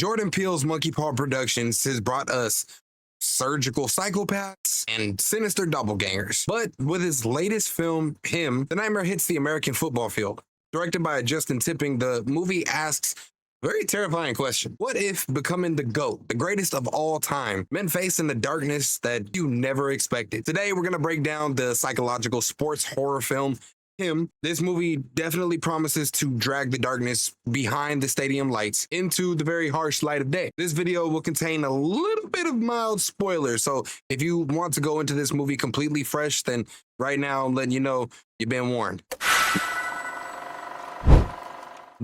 Jordan Peele's MonkeyPaw Productions has brought us surgical psychopaths and sinister doppelgangers. But with his latest film, Him, the nightmare hits the American football field. Directed by Justin Tipping, the movie asks a very terrifying question. What if becoming the GOAT, the greatest of all time, meant facing the darkness that you never expected? Today, we're going to break down the psychological sports horror film, Him. This movie definitely promises to drag the darkness behind the stadium lights into the very harsh light of day. This video will contain a little bit of mild spoilers, so if you want to go into this movie completely fresh, then right now I'm letting you know you've been warned.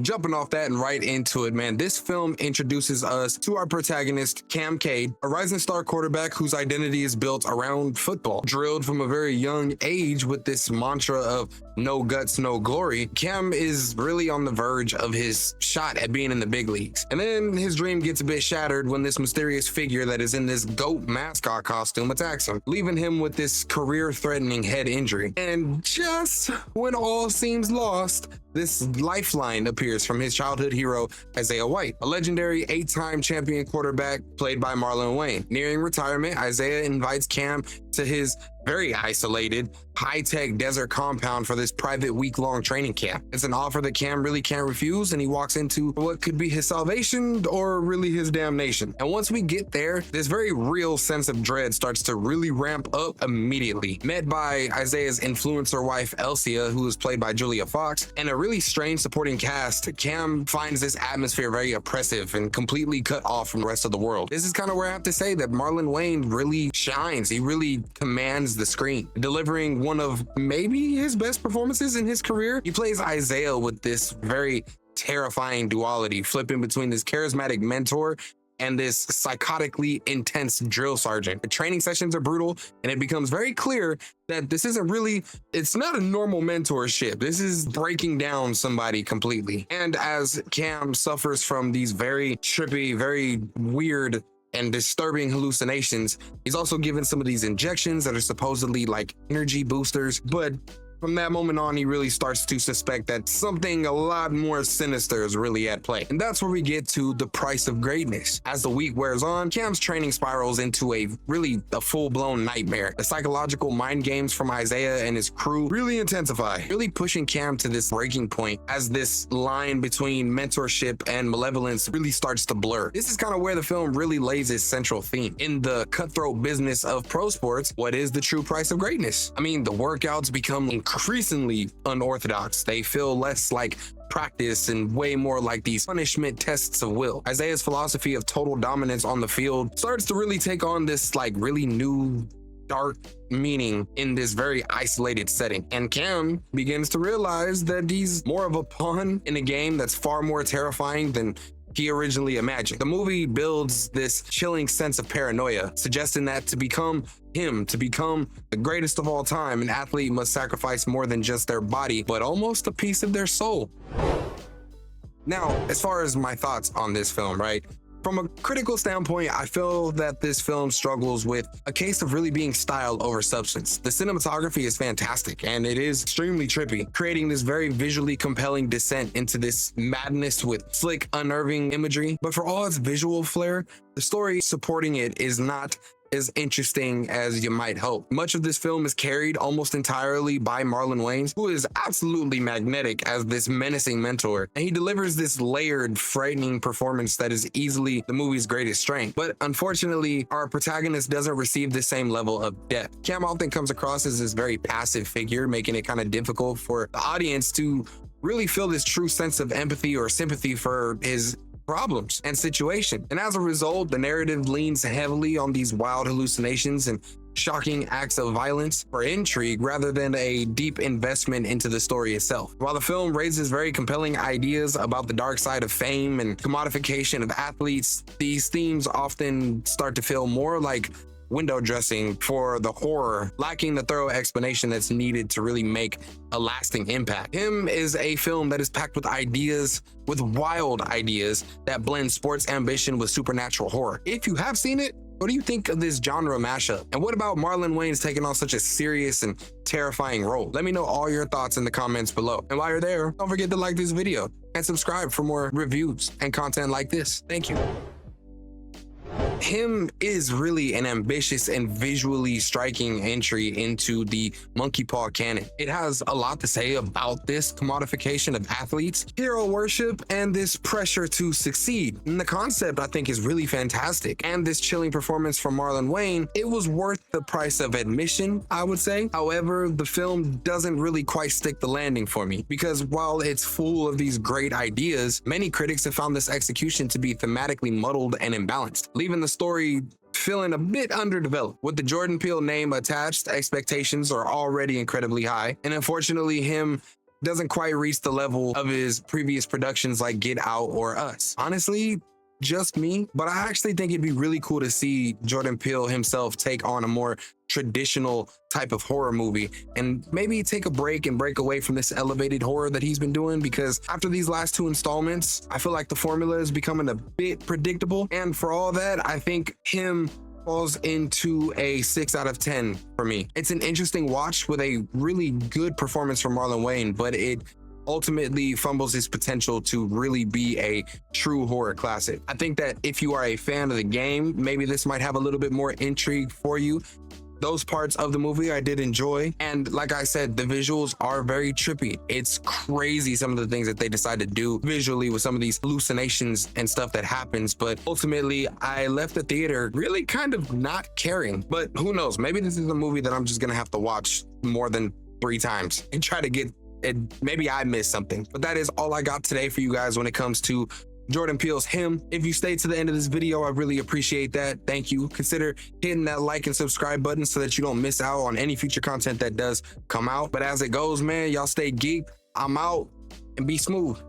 Jumping off that and right into it, man, this film introduces us to our protagonist, Geek'D, a rising star quarterback whose identity is built around football. Drilled from a very young age with this mantra of no guts, no glory, Cam is really on the verge of his shot at being in the big leagues. And then his dream gets a bit shattered when this mysterious figure that is in this GOAT mascot costume attacks him, leaving him with this career-threatening head injury. And just when all seems lost, this lifeline appears from his childhood hero, Isaiah White, a legendary 8-time champion quarterback played by Marlon Wayne. Nearing retirement, Isaiah invites Cam to his very isolated, high-tech desert compound for this private week-long training camp. It's an offer that Cam really can't refuse, and he walks into what could be his salvation or really his damnation. And once we get there, this very real sense of dread starts to really ramp up immediately. Met by Isaiah's influencer wife, Elsia, who is played by Julia Fox, and a really strange supporting cast, Cam finds this atmosphere very oppressive and completely cut off from the rest of the world. This is kind of where I have to say that Marlon Wayne really shines. He really commands the screen, delivering one of maybe his best performances in his career. He plays Isaiah with this very terrifying duality, flipping between this charismatic mentor and this psychotically intense drill sergeant. The training sessions are brutal, and it becomes very clear that this isn't really, it's not a normal mentorship. This is breaking down somebody completely. And as Cam suffers from these very trippy, very weird and disturbing hallucinations, he's also given some of these injections that are supposedly like energy boosters. But from that moment on, he really starts to suspect that something a lot more sinister is really at play. And that's where we get to the price of greatness. As the week wears on, Cam's training spirals into a full-blown nightmare. The psychological mind games from Isaiah and his crew really intensify, really pushing Cam to this breaking point as this line between mentorship and malevolence really starts to blur. This is kind of where the film really lays its central theme. In the cutthroat business of pro sports, what is the true price of greatness? I mean, the workouts become increasingly unorthodox. They feel less like practice and way more like these punishment tests of will. Isaiah's philosophy of total dominance on the field starts to really take on this like really new dark meaning in this very isolated setting. And Cam begins to realize that he's more of a pawn in a game that's far more terrifying than he originally imagined. The movie builds this chilling sense of paranoia, suggesting that to become him, to become the greatest of all time, an athlete must sacrifice more than just their body, but almost a piece of their soul. Now, as far as my thoughts on this film, right? From a critical standpoint, I feel that this film struggles with a case of really being style over substance. The cinematography is fantastic, and it is extremely trippy, creating this very visually compelling descent into this madness with slick, unnerving imagery. But for all its visual flair, the story supporting it is not as interesting as you might hope. Much of this film is carried almost entirely by Marlon Wayans, who is absolutely magnetic as this menacing mentor, and he delivers this layered, frightening performance that is easily the movie's greatest strength. But unfortunately, our protagonist doesn't receive the same level of depth. Cam often comes across as this very passive figure, making it kind of difficult for the audience to really feel this true sense of empathy or sympathy for his problems and situation. And as a result, the narrative leans heavily on these wild hallucinations and shocking acts of violence for intrigue rather than a deep investment into the story itself. While the film raises very compelling ideas about the dark side of fame and commodification of athletes, these themes often start to feel more like window dressing for the horror, lacking the thorough explanation that's needed to really make a lasting impact. Him is a film that is packed with ideas, with wild ideas that blend sports ambition with supernatural horror. If you have seen it, what do you think of this genre mashup? And what about Marlon Wayans taking on such a serious and terrifying role? Let me know all your thoughts in the comments below. And while you're there, don't forget to like this video and subscribe for more reviews and content like this. Thank you. Him is really an ambitious and visually striking entry into the MonkeyPaw canon. It has a lot to say about this commodification of athletes, hero worship, and this pressure to succeed. And the concept, I think, is really fantastic. And this chilling performance from Marlon Wayne, it was worth the price of admission, I would say. However, the film doesn't really quite stick the landing for me, because while it's full of these great ideas, many critics have found this execution to be thematically muddled and imbalanced, leaving the story feeling a bit underdeveloped. With the Jordan Peele name attached, expectations are already incredibly high, and unfortunately him doesn't quite reach the level of his previous productions like Get Out or Us. Honestly, just me, but I actually think it'd be really cool to see Jordan Peele himself take on a more traditional type of horror movie and maybe take a break and break away from this elevated horror that he's been doing, because after these last two installments, I feel like the formula is becoming a bit predictable. And for all that, I think him falls into a 6 out of 10 for me. It's an interesting watch with a really good performance from Marlon Wayne, but it ultimately fumbles his potential to really be a true horror classic. I think that if you are a fan of the game, maybe this might have a little bit more intrigue for you. Those parts of the movie I did enjoy, and like I said, the visuals are very trippy. It's crazy some of the things that they decide to do visually with some of these hallucinations and stuff that happens, but ultimately I left the theater really kind of not caring. But who knows, maybe this is a movie that I'm just gonna have to watch more than 3 times and try to get it. Maybe I missed something. But that is all I got today for you guys when it comes to Jordan Peele's Him. If you stayed to the end of this video, I really appreciate that. Thank you. Consider hitting that like and subscribe button so that you don't miss out on any future content that does come out. But as it goes, man, y'all stay geeked. I'm out, and be smooth.